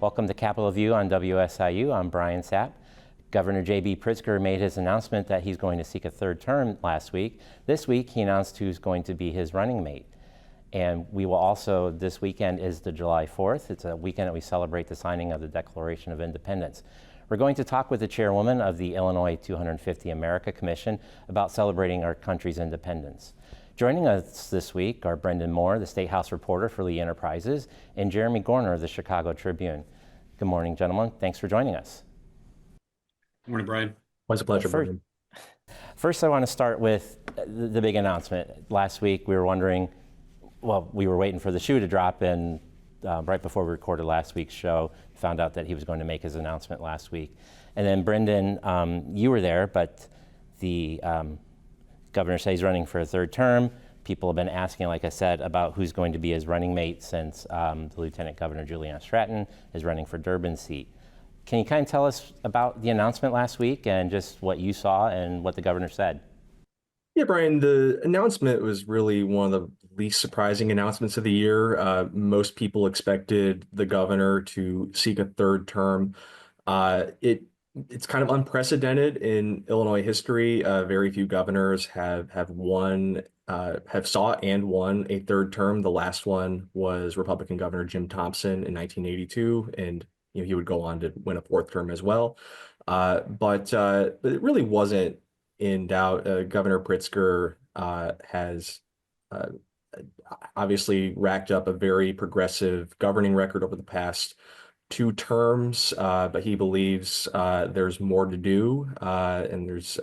Welcome to Capitol View on WSIU. I'm Brian Sapp. Governor J.B. Pritzker made his announcement that he's going to seek a third term last week. This week, he announced who's going to be his running mate. And we will also, this weekend is the July 4th. It's a weekend that we celebrate the signing of the Declaration of Independence. We're going to talk with the chairwoman of the Illinois 250 America Commission about celebrating our country's independence. Joining us this week are Brenden Moore, the State House reporter for Lee Enterprises, and Jeremy Gorner of the Chicago Tribune. Good morning, gentlemen. Thanks for joining us. Good morning, Brian. Always a pleasure, Brian. First, I want to start with the big announcement. Last week, we were wondering, well, we were waiting for the shoe to drop, and right before we recorded last week's show, found out that he was going to make his announcement last week. And then, Brenden, you were there, but the governor said he's running for a third term. People have been asking, like I said, about who's going to be his running mate since the Lieutenant Governor Juliana Stratton is running for Durbin's seat. Can you kind of tell us about the announcement last week and just what you saw and what the governor said? Yeah, Brian, the announcement was really one of the least surprising announcements of the year. Most people expected the governor to seek a third term. It's kind of unprecedented in Illinois history. Very few governors have sought and won a third term. The last one was Republican Governor Jim Thompson in 1982, and he would go on to win a fourth term as well. But it really wasn't in doubt. Governor Pritzker has obviously racked up a very progressive governing record over the past two terms, but he believes there's more to do and there's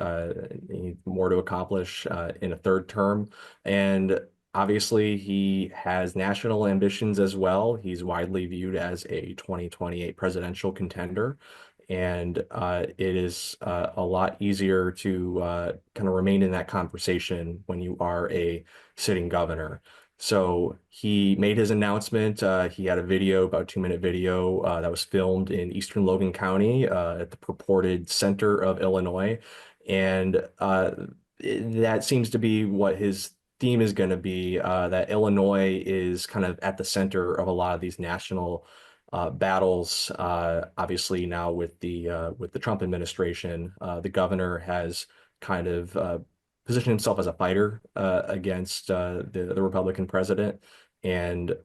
more to accomplish in a third term. And obviously, he has national ambitions as well. He's widely viewed as a 2028 presidential contender. And it is a lot easier to kind of remain in that conversation when you are a sitting governor. So he made his announcement. He had a video, about a 2-minute video that was filmed in Eastern Logan County at the purported center of Illinois. And that seems to be what his theme is going to be, that Illinois is kind of at the center of a lot of these national battles. Obviously now with the Trump administration, the governor has kind of positioned himself as a fighter against the Republican president, and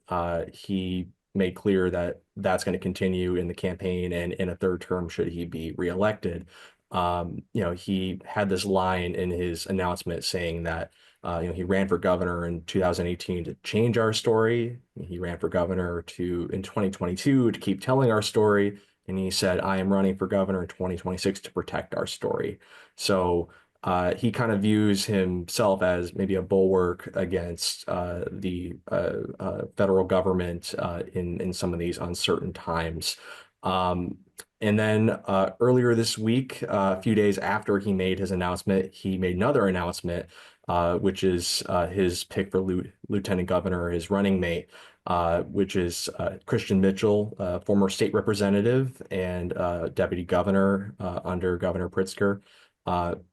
he made clear that that's going to continue in the campaign and in a third term should he be reelected. He had this line in his announcement saying that he ran for governor in 2018 to change our story. He ran for governor in 2022 to keep telling our story. And he said, I am running for governor in 2026 to protect our story. So he kind of views himself as maybe a bulwark against the federal government in some of these uncertain times. And then earlier this week, a few days after he made his announcement, he made another announcement, which is his pick for lieutenant governor, his running mate, which is Christian Mitchell, former state representative and deputy governor under Governor Pritzker.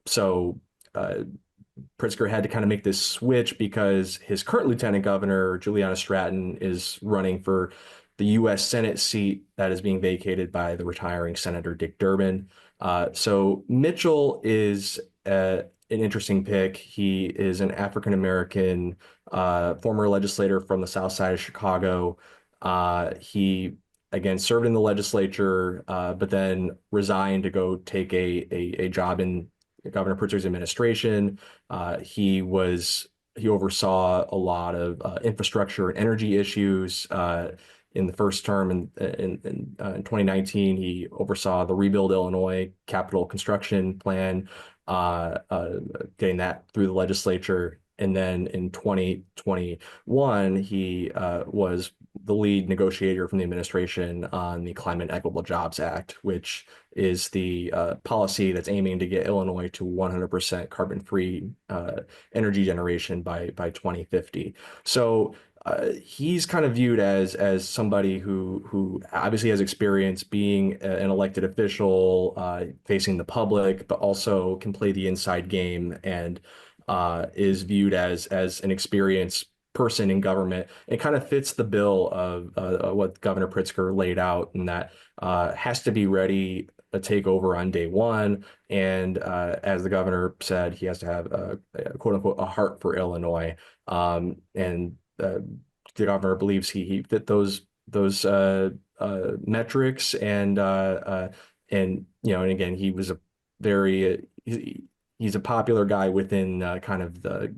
So Pritzker had to kind of make this switch because his current lieutenant governor, Juliana Stratton, is running for the U.S. Senate seat that is being vacated by the retiring Senator Dick Durbin. So Mitchell is an interesting pick. He is an African-American former legislator from the South Side of Chicago. He, again, served in the legislature, but then resigned to go take a job in Governor Pritzker's administration. He oversaw a lot of infrastructure and energy issues. In the first term in 2019, he oversaw the Rebuild Illinois capital construction plan, getting that through the legislature. And then in 2021, he was the lead negotiator from the administration on the Climate and Equitable Jobs Act, which is the policy that's aiming to get Illinois to 100% carbon-free energy generation by 2050. So he's kind of viewed as somebody who obviously has experience being an elected official, facing the public, but also can play the inside game and is viewed as an experienced person in government. It kind of fits the bill of what Governor Pritzker laid out, and that has to be ready to take over on day one. And as the governor said, he has to have a quote unquote a heart for Illinois. And the governor believes he fit those metrics, and and again, he was a very he's a popular guy within kind of the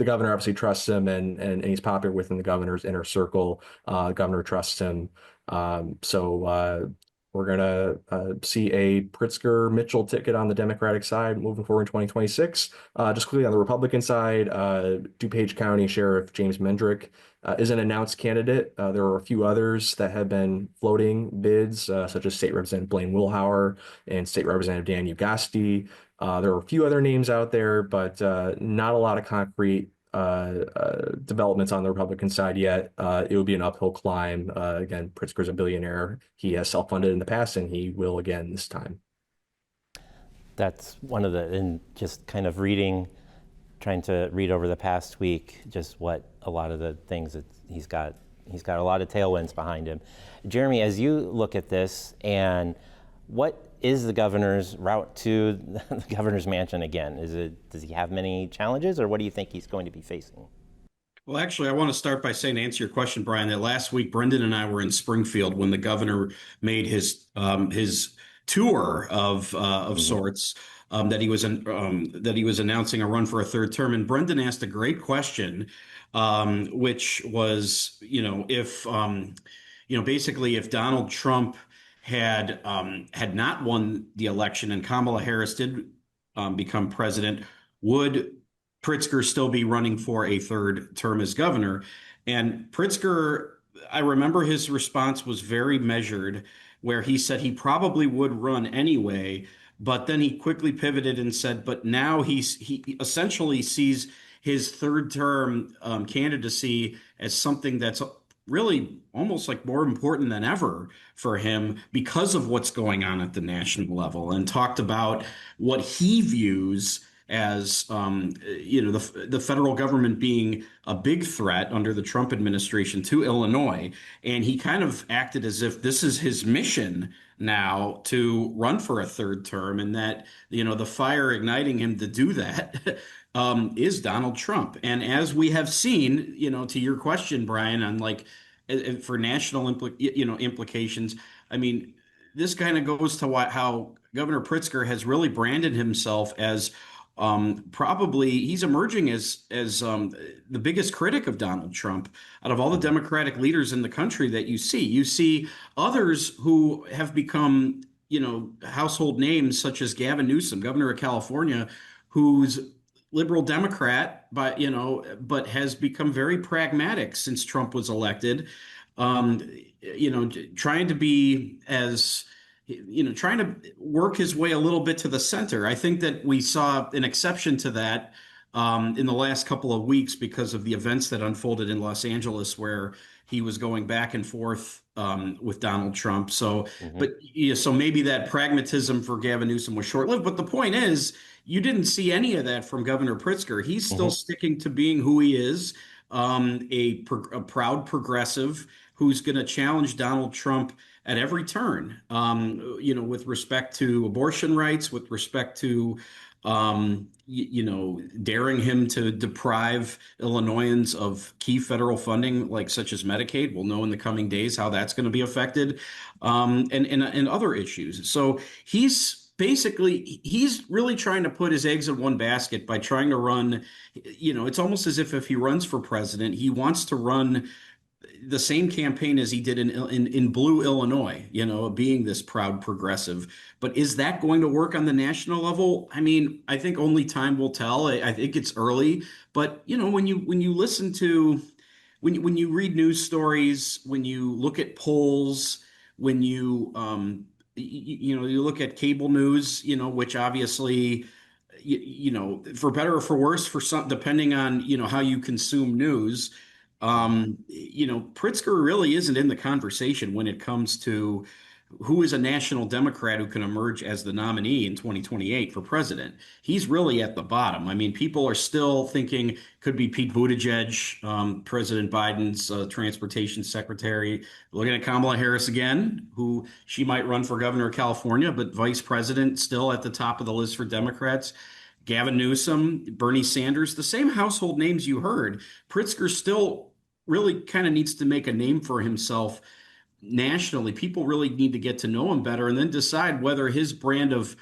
governor obviously trusts him, and he's popular within the governor's inner circle. Governor trusts him. So we're going to see a Pritzker Mitchell ticket on the Democratic side moving forward in 2026. Just quickly on the Republican side, DuPage County Sheriff James Mendrick is an announced candidate. There are a few others that have been floating bids, such as State Representative Blaine Wilhauer and State Representative Dan Ugasti. There are a few other names out there, but not a lot of concrete developments on the Republican side yet. It would be an uphill climb. Again, Pritzker's a billionaire. He has self-funded in the past, and he will again this time. That's one of and just kind of trying to read over the past week, just what a lot of the things that he's got a lot of tailwinds behind him. Jeremy, as you look at this, and what is the governor's route to the governor's mansion again? Does he have many challenges, or what do you think he's going to be facing? Well, actually, I want to start by saying, to answer your question, Brian, that last week Brenden and I were in Springfield when the governor made his tour of sorts, that he was announcing a run for a third term. And Brenden asked a great question, which was, if basically if Donald Trump had not won the election and Kamala Harris did become president, would Pritzker still be running for a third term as governor? And Pritzker, I remember his response was very measured, where he said he probably would run anyway, but then he quickly pivoted and said, but now he essentially sees his third term candidacy as something that's really almost like more important than ever for him because of what's going on at the national level, and talked about what he views as the federal government being a big threat under the Trump administration to Illinois. And he kind of acted as if this is his mission now to run for a third term, and that the fire igniting him to do that is Donald Trump. And as we have seen, to your question, Brian, on for national implications, I mean, this kind of goes to how Governor Pritzker has really branded himself as probably he's emerging as the biggest critic of Donald Trump out of all the Democratic leaders in the country that you see. You see others who have become, household names, such as Gavin Newsom, governor of California, who's liberal Democrat, but has become very pragmatic since Trump was elected. Trying to be trying to work his way a little bit to the center. I think that we saw an exception to that in the last couple of weeks because of the events that unfolded in Los Angeles, where he was going back and forth with Donald Trump. So, so maybe that pragmatism for Gavin Newsom was short-lived. But the point is, you didn't see any of that from Governor Pritzker. He's still sticking to being who he is, a proud progressive who's going to challenge Donald Trump at every turn, with respect to abortion rights, with respect to, daring him to deprive Illinoisans of key federal funding, such as Medicaid. We'll know in the coming days how that's going to be affected, and other issues. So he's really trying to put his eggs in one basket by trying to run, it's almost as if he runs for president, he wants to run the same campaign as he did in blue Illinois, being this proud progressive. But is that going to work on the national level? I mean, I think only time will tell. I think it's early, but when you listen to, when you read news stories, when you look at polls, when you you look at cable news, which obviously, for better or for worse, for some, depending on how you consume news. Pritzker really isn't in the conversation when it comes to who is a national Democrat who can emerge as the nominee in 2028 for president. He's really at the bottom. I mean, people are still thinking could be Pete Buttigieg, President Biden's transportation secretary. Looking at Kamala Harris again, who she might run for governor of California, but vice president still at the top of the list for Democrats. Gavin Newsom, Bernie Sanders, the same household names you heard. Pritzker still really kind of needs to make a name for himself nationally. People really need to get to know him better and then decide whether his brand of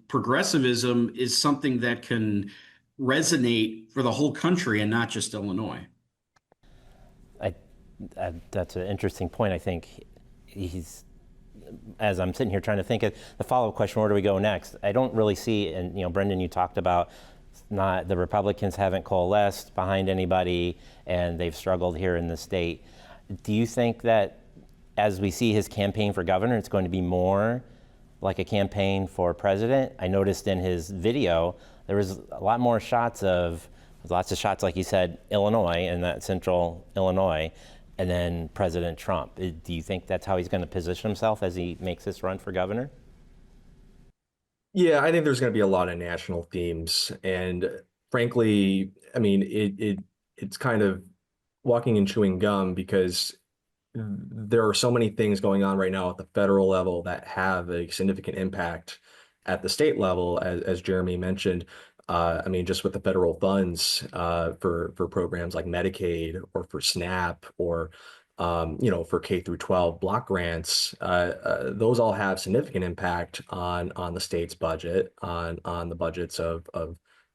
progressivism is something that can resonate for the whole country and not just Illinois. I, that's an interesting point. I think he's, as I'm sitting here trying to think of the follow-up question, where do we go next? I don't really see, and Brenden, you talked about not the Republicans haven't coalesced behind anybody, and they've struggled here in the state. Do you think that as we see his campaign for governor, it's going to be more like a campaign for president? I noticed in his video there was a lot more shots of, lots of shots, like you said, Illinois and that central Illinois, and then President Trump. Do you think that's how he's going to position himself as he makes this run for governor? Yeah, I think there's going to be a lot of national themes, and frankly, I mean, it's kind of walking and chewing gum because there are so many things going on right now at the federal level that have a significant impact at the state level, as Jeremy mentioned. I mean, just with the federal funds for programs like Medicaid or for SNAP or for K through 12 block grants, those all have significant impact on the state's budget, on the budgets of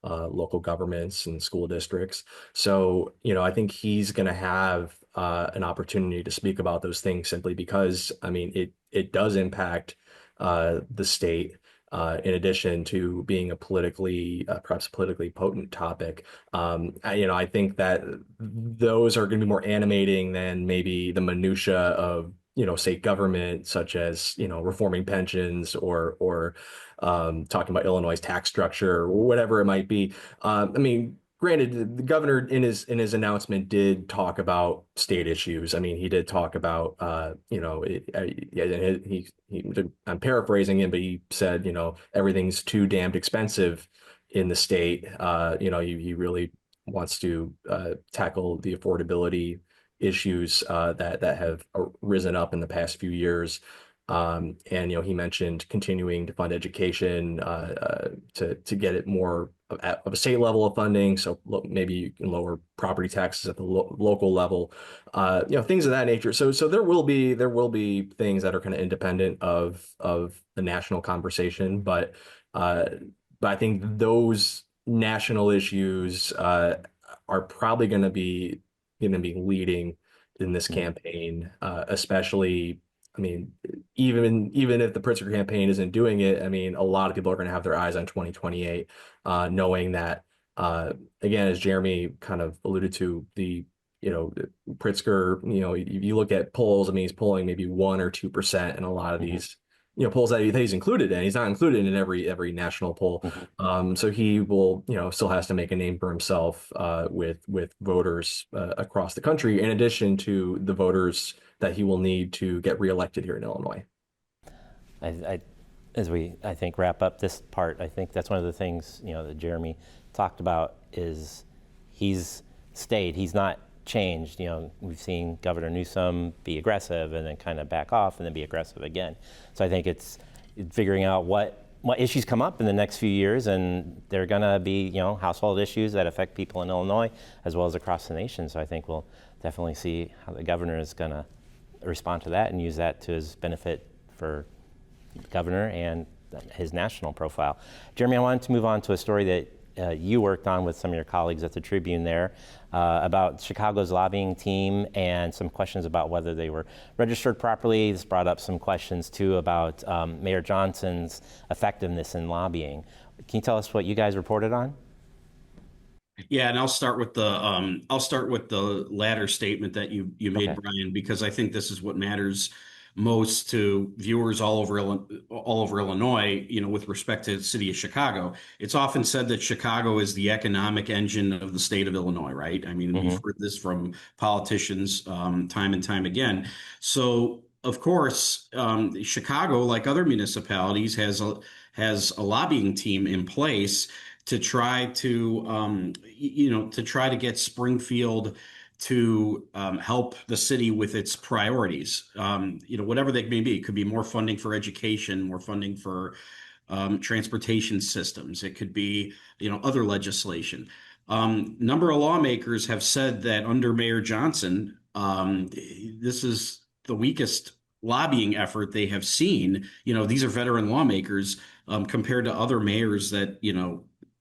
local governments and school districts. So, I think he's going to have an opportunity to speak about those things simply because, I mean, it does impact the state. In addition to being a perhaps politically potent topic, I think that those are going to be more animating than maybe the minutia of state government, such as reforming pensions or talking about Illinois' tax structure or whatever it might be. I mean, granted, the governor in his announcement did talk about state issues. I mean, he did talk about, I'm paraphrasing him, but he said, everything's too damned expensive in the state. He really wants to tackle the affordability issues that have risen up in the past few years. And he mentioned continuing to fund education to get it more of a state level of funding. So maybe you can lower property taxes at the local level, things of that nature. So there will be things that are kind of independent of the national conversation, but I think those national issues are probably going to be leading in this campaign, especially. I mean, even if the Pritzker campaign isn't doing it, I mean, a lot of people are going to have their eyes on 2028, knowing that, again, as Jeremy kind of alluded to, Pritzker, if you look at polls, I mean, he's polling maybe 1 or 2% in a lot of these, polls that he's included in. He's not included in every national poll. So he will, still has to make a name for himself with voters across the country, in addition to the voters that he will need to get reelected here in Illinois. As we, I think, wrap up this part, I think that's one of the things, that Jeremy talked about is he's stayed. He's not changed. We've seen Governor Newsom be aggressive and then kind of back off and then be aggressive again. So I think it's figuring out what issues come up in the next few years, and they're going to be, household issues that affect people in Illinois as well as across the nation. So I think we'll definitely see how the governor is going to respond to that and use that to his benefit for the governor and his national profile. Jeremy, I wanted to move on to a story that you worked on with some of your colleagues at the Tribune there about Chicago's lobbying team and some questions about whether they were registered properly. This brought up some questions too about Mayor Johnson's effectiveness in lobbying. Can you tell us what you guys reported on? Yeah, and I'll start with the latter statement that you made, okay, Brian, because I think this is what matters most to viewers all over Illinois, with respect to the city of Chicago. It's often said that Chicago is the economic engine of the state of Illinois, right? I mean, we've heard this from politicians time and time again. So of course, Chicago, like other municipalities, has a lobbying team in place to try to to try to get Springfield to help the city with its priorities. Whatever they may be. It could be more funding for education, more funding for transportation systems. It could be, other legislation. Number of lawmakers have said that under Mayor Johnson, this is the weakest lobbying effort they have seen. These are veteran lawmakers compared to other mayors that,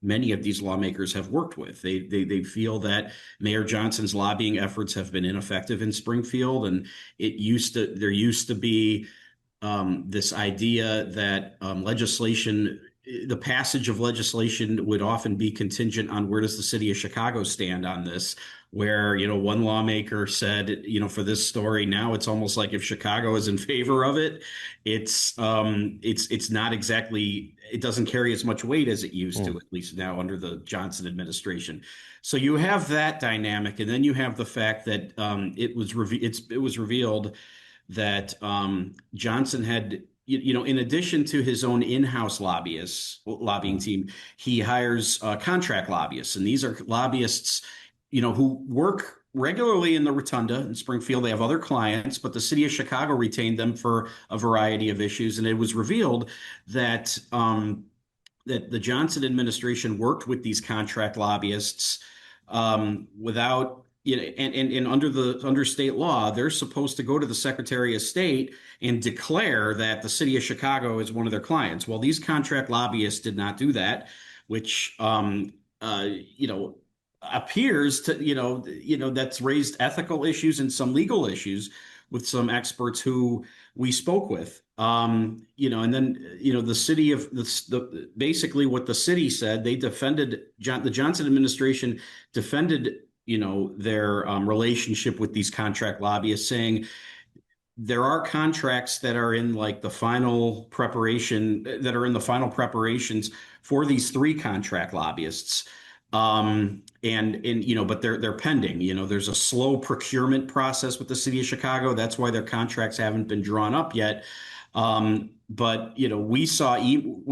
many of these lawmakers have worked with. They feel that Mayor Johnson's lobbying efforts have been ineffective in Springfield, and there used to be this idea that the passage of legislation would often be contingent on where does the city of Chicago stand on this, where, one lawmaker said, for this story, now it's almost like if Chicago is in favor of it, it's not exactly, it doesn't carry as much weight as it used to, at least now under the Johnson administration. So you have that dynamic, and then you have the fact that it was revealed that Johnson had, in addition to his own in-house lobbying team, he hires contract lobbyists. And these are lobbyists, who work regularly in the Rotunda in Springfield. They have other clients, but the city of Chicago retained them for a variety of issues. And it was revealed that that the Johnson administration worked with these contract lobbyists without, and under state law, they're supposed to go to the Secretary of State and declare that the city of Chicago is one of their clients. Well, these contract lobbyists did not do that, which appears to that's raised ethical issues and some legal issues with some experts who we spoke with. And then the city of basically what the city said, they defended the Johnson administration defended their relationship with these contract lobbyists, saying there are contracts that are in like the final preparations for these three contract lobbyists. But they're pending. There's a slow procurement process with the city of Chicago. That's why their contracts haven't been drawn up yet. But we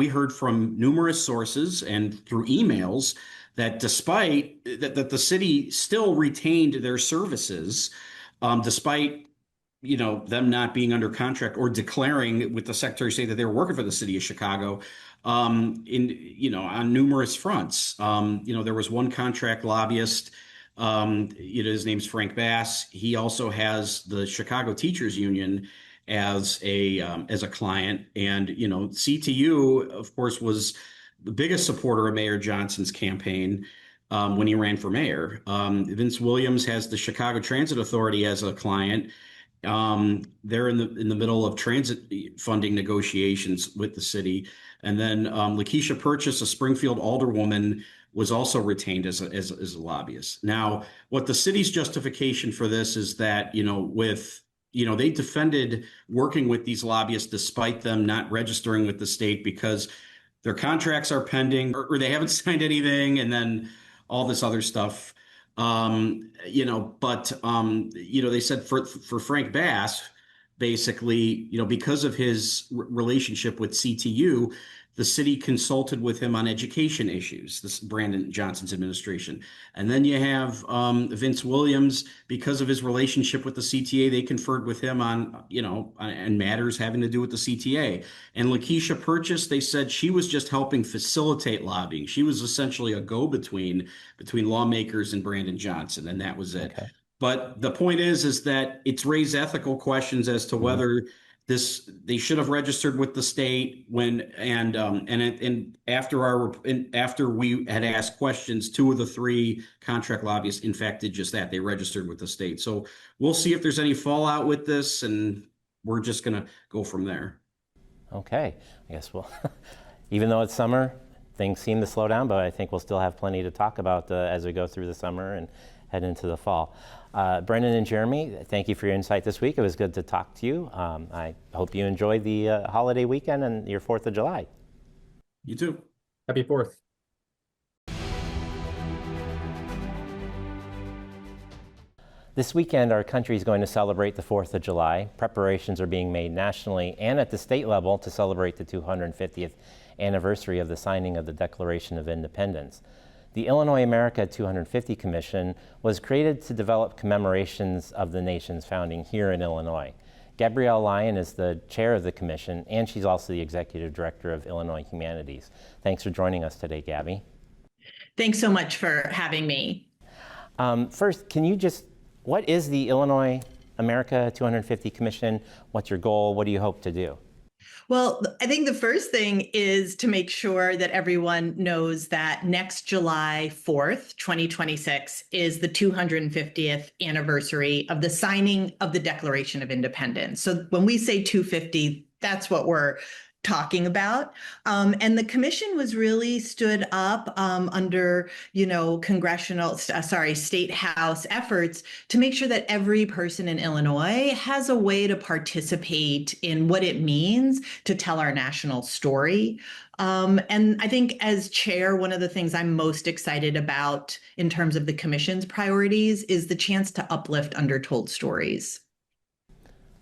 heard from numerous sources and through emails that despite that the city still retained their services, despite them not being under contract or declaring with the Secretary of State that they were working for the city of Chicago, on numerous fronts. There was one contract lobbyist, his name's Frank Bass. He also has the Chicago Teachers Union as a client, and CTU, of course, was the biggest supporter of Mayor Johnson's campaign when he ran for mayor. Vince Williams has the Chicago Transit Authority as a client. They're in the middle of transit funding negotiations with the city. And then Lakeisha Purchase, a Springfield alderwoman, was also retained as a lobbyist. Now, what the city's justification for this is that, they defended working with these lobbyists despite them not registering with the state because their contracts are pending or they haven't signed anything, and then all this other stuff. They said for Frank Bass, basically, because of his relationship with CTU, the city consulted with him on education issues, this Brenden Johnson's administration. And then you have Vince Williams, because of his relationship with the CTA, they conferred with him on matters having to do with the CTA. And Lakeisha Purchase, they said she was just helping facilitate lobbying. She was essentially a go-between between lawmakers and Brenden Johnson, and that was it. Okay. But the point is that it's raised ethical questions as to whether they should have registered with the state after we had asked questions, two of the three contract lobbyists in fact did just that. They registered with the state. So we'll see if there's any fallout with this, and we're just going to go from there. Okay, I guess even though it's summer, things seem to slow down, but I think we'll still have plenty to talk about as we go through the summer and head into the fall. Brenden and Jeremy, thank you for your insight this week. It was good to talk to you. I hope you enjoyed the holiday weekend and your 4th of July. You too. Happy 4th. This weekend, our country is going to celebrate the 4th of July. Preparations are being made nationally and at the state level to celebrate the 250th anniversary of the signing of the Declaration of Independence. The Illinois America 250 Commission was created to develop commemorations of the nation's founding here in Illinois. Gabrielle Lyon is the chair of the commission, and she's also the executive director of Illinois Humanities. Thanks for joining us today, Gabby. Thanks so much for having me. First, what is the Illinois America 250 Commission? What's your goal? What do you hope to do? Well, I think the first thing is to make sure that everyone knows that next July 4th, 2026, is the 250th anniversary of the signing of the Declaration of Independence. So when we say 250, that's what we're talking about. And the commission was really stood up under, state house efforts to make sure that every person in Illinois has a way to participate in what it means to tell our national story. And I think as chair, one of the things I'm most excited about in terms of the commission's priorities is the chance to uplift undertold stories.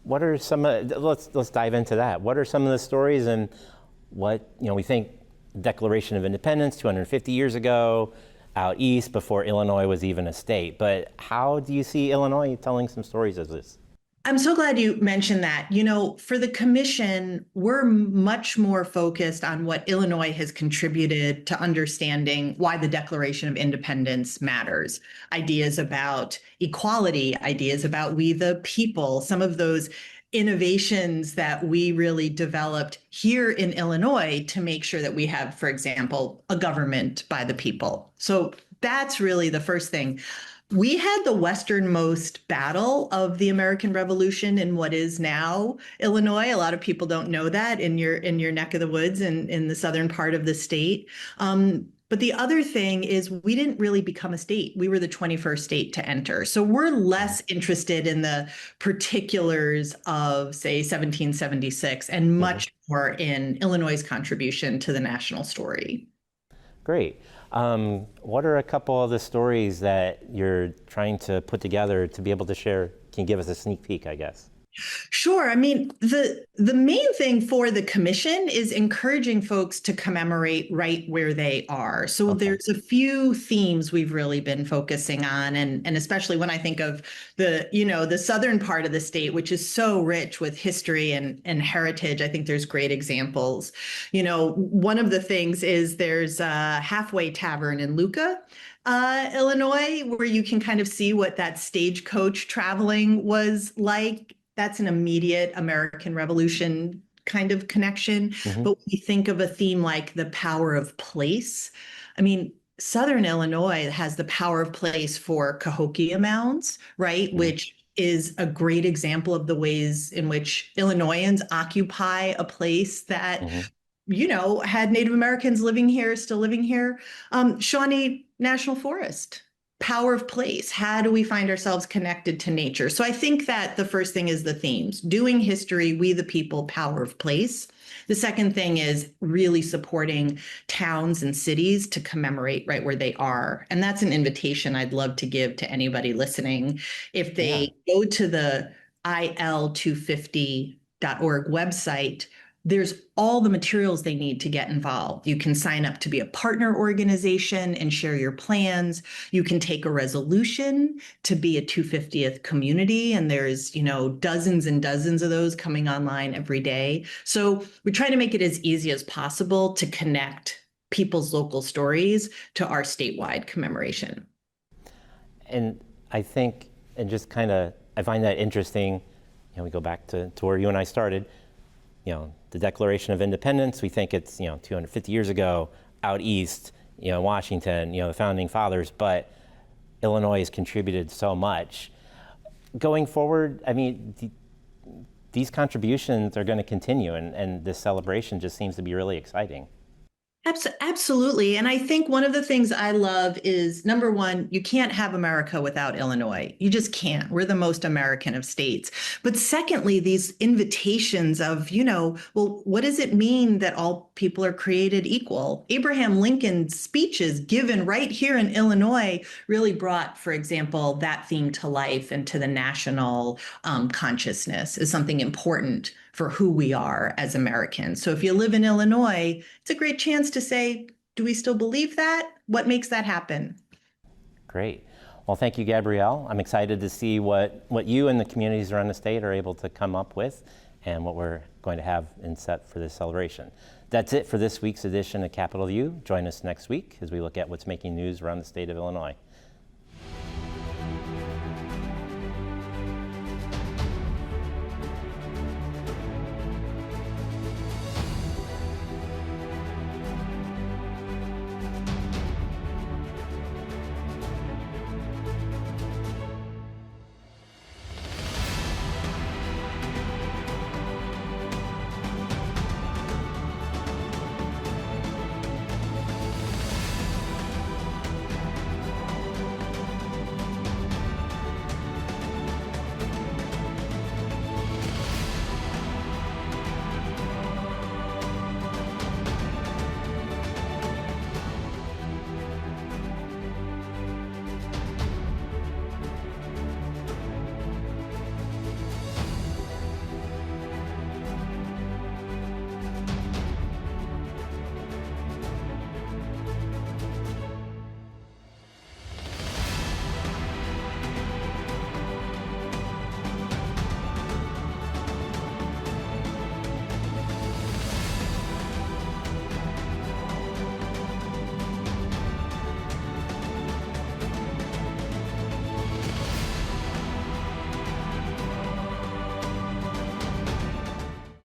What are some let's dive into that. What are some of the stories, and we think Declaration of Independence 250 years ago out east before Illinois was even a state, but how do you see Illinois telling some stories of this? I'm so glad you mentioned that. For the commission, we're much more focused on what Illinois has contributed to understanding why the Declaration of Independence matters. Ideas about equality, ideas about we the people, some of those innovations that we really developed here in Illinois to make sure that we have, for example, a government by the people. So that's really the first thing. We had the westernmost battle of the American Revolution in what is now Illinois. A lot of people don't know that in your neck of the woods and in the southern part of the state. But the other thing is we didn't really become a state. We were the 21st state to enter. So we're less interested in the particulars of, say, 1776 and much more in Illinois' contribution to the national story. Great. What are a couple of the stories that you're trying to put together to be able to share? Can you give us a sneak peek, I guess? Sure. I mean, the main thing for the commission is encouraging folks to commemorate right where they are. So there's a few themes we've really been focusing on, and especially when I think of the southern part of the state, which is so rich with history and heritage. I think there's great examples. One of the things is there's a Halfway Tavern in Luca, Illinois, where you can kind of see what that stagecoach traveling was like. That's an immediate American Revolution kind of connection. But when you think of a theme like the power of place, I mean, Southern Illinois has the power of place for Cahokia Mounds, right? Which is a great example of the ways in which Illinoisans occupy a place that, had Native Americans living here, still living here. Shawnee National Forest. Power of place. How do we find ourselves connected to nature? So I think that the first thing is the themes. Doing history, we the people, power of place. The second thing is really supporting towns and cities to commemorate right where they are. And that's an invitation I'd love to give to anybody listening. If they go to the il250.org website, there's all the materials they need to get involved. You can sign up to be a partner organization and share your plans. You can take a resolution to be a 250th community, and there's, dozens and dozens of those coming online every day. So we're trying to make it as easy as possible to connect people's local stories to our statewide commemoration. And I think, I find that interesting. We go back to where you and I started. The Declaration of Independence, we think it's, 250 years ago out east, Washington, the founding fathers, but Illinois has contributed so much. Going forward, I mean, these contributions are going to continue, and this celebration just seems to be really exciting. Absolutely. And I think one of the things I love is, number one, you can't have America without Illinois. You just can't. We're the most American of states. But secondly, these invitations of, well, what does it mean that all people are created equal? Abraham Lincoln's speeches given right here in Illinois really brought, for example, that theme to life and to the national consciousness is something important for who we are as Americans. So if you live in Illinois, it's a great chance to say, do we still believe that? What makes that happen? Great. Well, thank you, Gabrielle. I'm excited to see what you and the communities around the state are able to come up with and what we're going to have in set for this celebration. That's it for this week's edition of Capitol View. Join us next week as we look at what's making news around the state of Illinois.